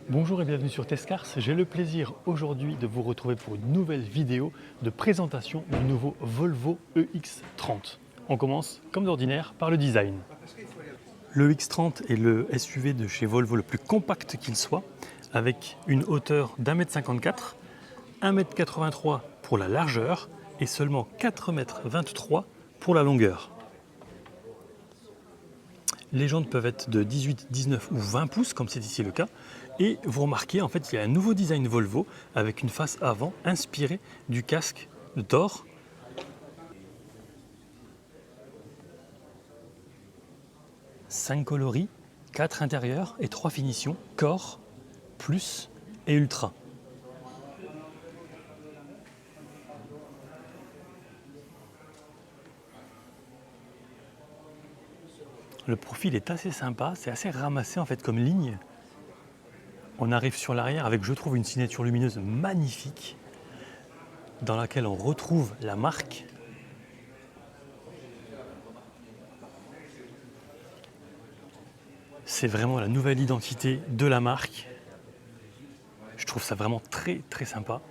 Bonjour et bienvenue sur Tescars. J'ai le plaisir aujourd'hui de vous retrouver pour une nouvelle vidéo de présentation du nouveau Volvo EX30. On commence comme d'ordinaire par le design. Le EX30 est le SUV de chez Volvo le plus compact qu'il soit, avec une hauteur d'1m54, 1m83 pour la largeur et seulement 4,23 m pour la longueur. Les jantes peuvent être de 18, 19 ou 20 pouces, comme c'est ici le cas. Et vous remarquez, en fait, il y a un nouveau design Volvo avec une face avant inspirée du casque de Thor. Cinq coloris, 4 intérieurs et 3 finitions, Core, Plus et Ultra. Le profil est assez sympa, c'est assez ramassé en fait comme ligne. On arrive sur l'arrière avec, je trouve, une signature lumineuse magnifique dans laquelle on retrouve la marque. C'est vraiment la nouvelle identité de la marque. Je trouve ça vraiment très très sympa.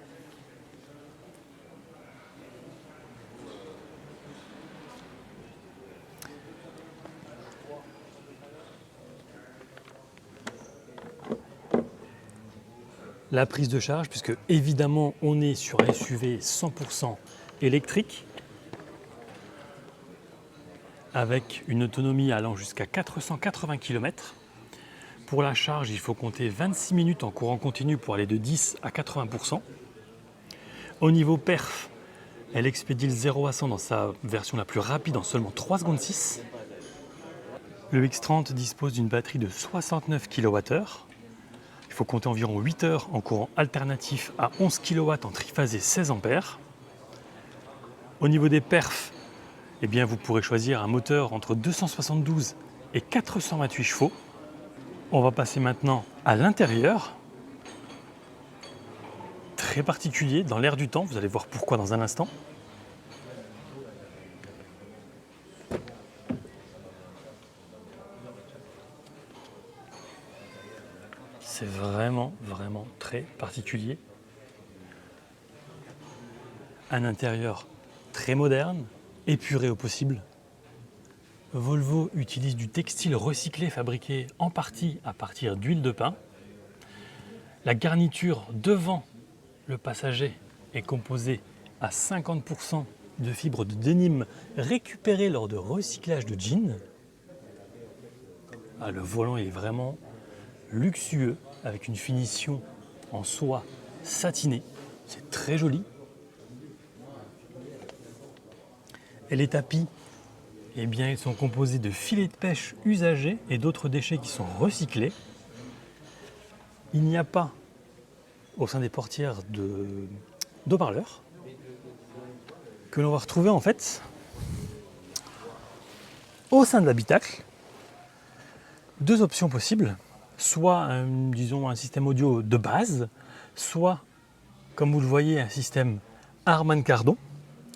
La prise de charge, puisque évidemment on est sur un SUV 100% électrique, avec une autonomie allant jusqu'à 480 km. Pour la charge, il faut compter 26 minutes en courant continu pour aller de 10 à 80%. Au niveau perf, elle expédie le 0 à 100 dans sa version la plus rapide en seulement 3 secondes 6. Le X30 dispose d'une batterie de 69 kWh. Il faut compter environ 8 heures en courant alternatif à 11 kW en triphasé 16 A. Au niveau des perfs, eh bien, vous pourrez choisir un moteur entre 272 et 428 chevaux. On va passer maintenant à l'intérieur. Très particulier, dans l'air du temps, vous allez voir pourquoi dans un instant. C'est vraiment très particulier. Un intérieur très moderne, épuré au possible. Volvo utilise du textile recyclé fabriqué en partie à partir d'huile de pin. La garniture devant le passager est composée à 50% de fibres de denim récupérées lors de recyclage de jeans. Le volant est vraiment luxueux avec une finition en soie satinée. C'est très joli. Et les tapis, eh bien, ils sont composés de filets de pêche usagés et d'autres déchets qui sont recyclés. Il n'y a pas au sein des portières d'haut-parleurs que l'on va retrouver en fait au sein de l'habitacle. Deux options possibles, soit disons un système audio de base, soit comme vous le voyez un système Harman Kardon,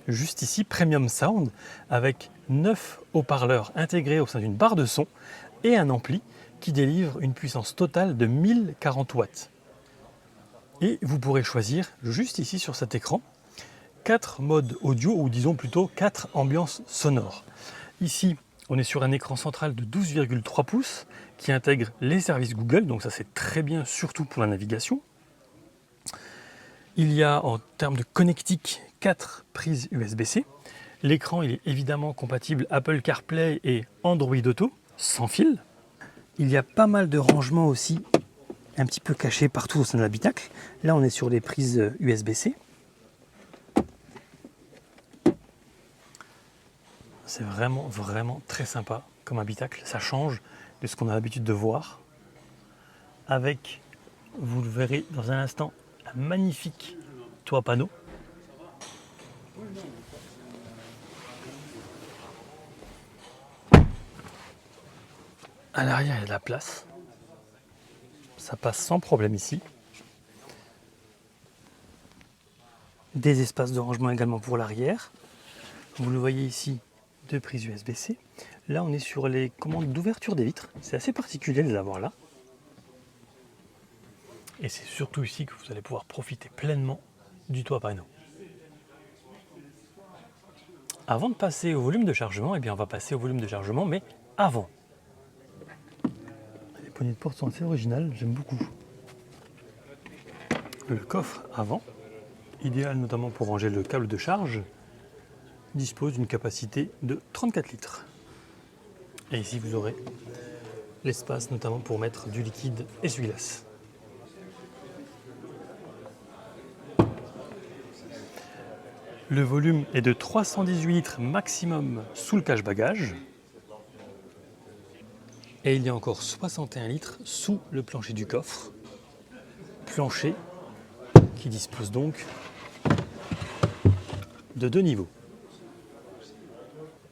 juste ici Premium Sound, avec 9 haut-parleurs intégrés au sein d'une barre de son et un ampli qui délivre une puissance totale de 1040 watts. Et vous pourrez choisir juste ici sur cet écran 4 modes audio, ou disons plutôt 4 ambiances sonores. Ici, on est sur un écran central de 12,3 pouces qui intègre les services Google, donc ça c'est très bien, surtout pour la navigation. Il y a en termes de connectique 4 prises USB-C. L'écran il est évidemment compatible Apple CarPlay et Android Auto, sans fil. Il y a pas mal de rangements aussi, un petit peu cachés partout au sein de l'habitacle. Là on est sur les prises USB-C. C'est vraiment très sympa comme habitacle. Ça change de ce qu'on a l'habitude de voir. Avec, vous le verrez dans un instant, un magnifique toit panneau. À l'arrière, il y a de la place. Ça passe sans problème ici. Des espaces de rangement également pour l'arrière. Vous le voyez ici, deux prises USB-C. Là, on est sur les commandes d'ouverture des vitres. C'est assez particulier de les avoir là. Et c'est surtout ici que vous allez pouvoir profiter pleinement du toit Panneau. Avant de passer au volume de chargement, eh bien on va passer au volume de chargement, mais avant. Les poignées de porte sont assez originales, j'aime beaucoup. Le coffre avant, idéal notamment pour ranger le câble de charge, dispose d'une capacité de 34 litres. Et ici vous aurez l'espace notamment pour mettre du liquide essuie-glace. Le volume est de 318 litres maximum sous le cache-bagages. Et il y a encore 61 litres sous le plancher du coffre. Plancher qui dispose donc de 2 niveaux.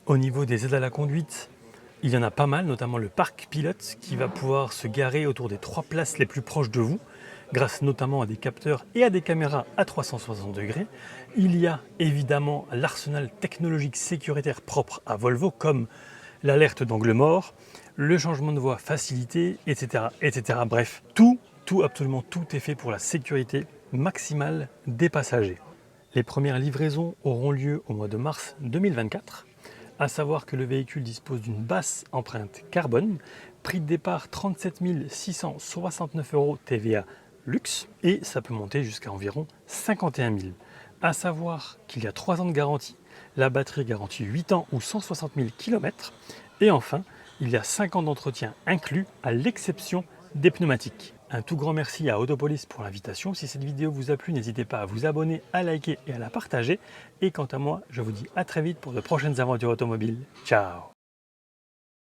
Au niveau des aides à la conduite, il y en a pas mal, notamment le parc pilote qui va pouvoir se garer autour des 3 places les plus proches de vous, grâce notamment à des capteurs et à des caméras à 360 degrés. Il y a évidemment l'arsenal technologique sécuritaire propre à Volvo, comme l'alerte d'angle mort, le changement de voie facilité, etc. etc. Bref, absolument tout est fait pour la sécurité maximale des passagers. Les premières livraisons auront lieu au mois de mars 2024. À savoir que le véhicule dispose d'une basse empreinte carbone, prix de départ 37 669 € TVA luxe, et ça peut monter jusqu'à environ 51 000. À savoir qu'il y a 3 ans de garantie, la batterie garantit 8 ans ou 160 000 km, et enfin, il y a 5 ans d'entretien inclus à l'exception des pneumatiques. Un tout grand merci à Autopolis pour l'invitation. Si cette vidéo vous a plu, n'hésitez pas à vous abonner, à liker et à la partager. Et quant à moi, je vous dis à très vite pour de prochaines aventures automobiles. Ciao!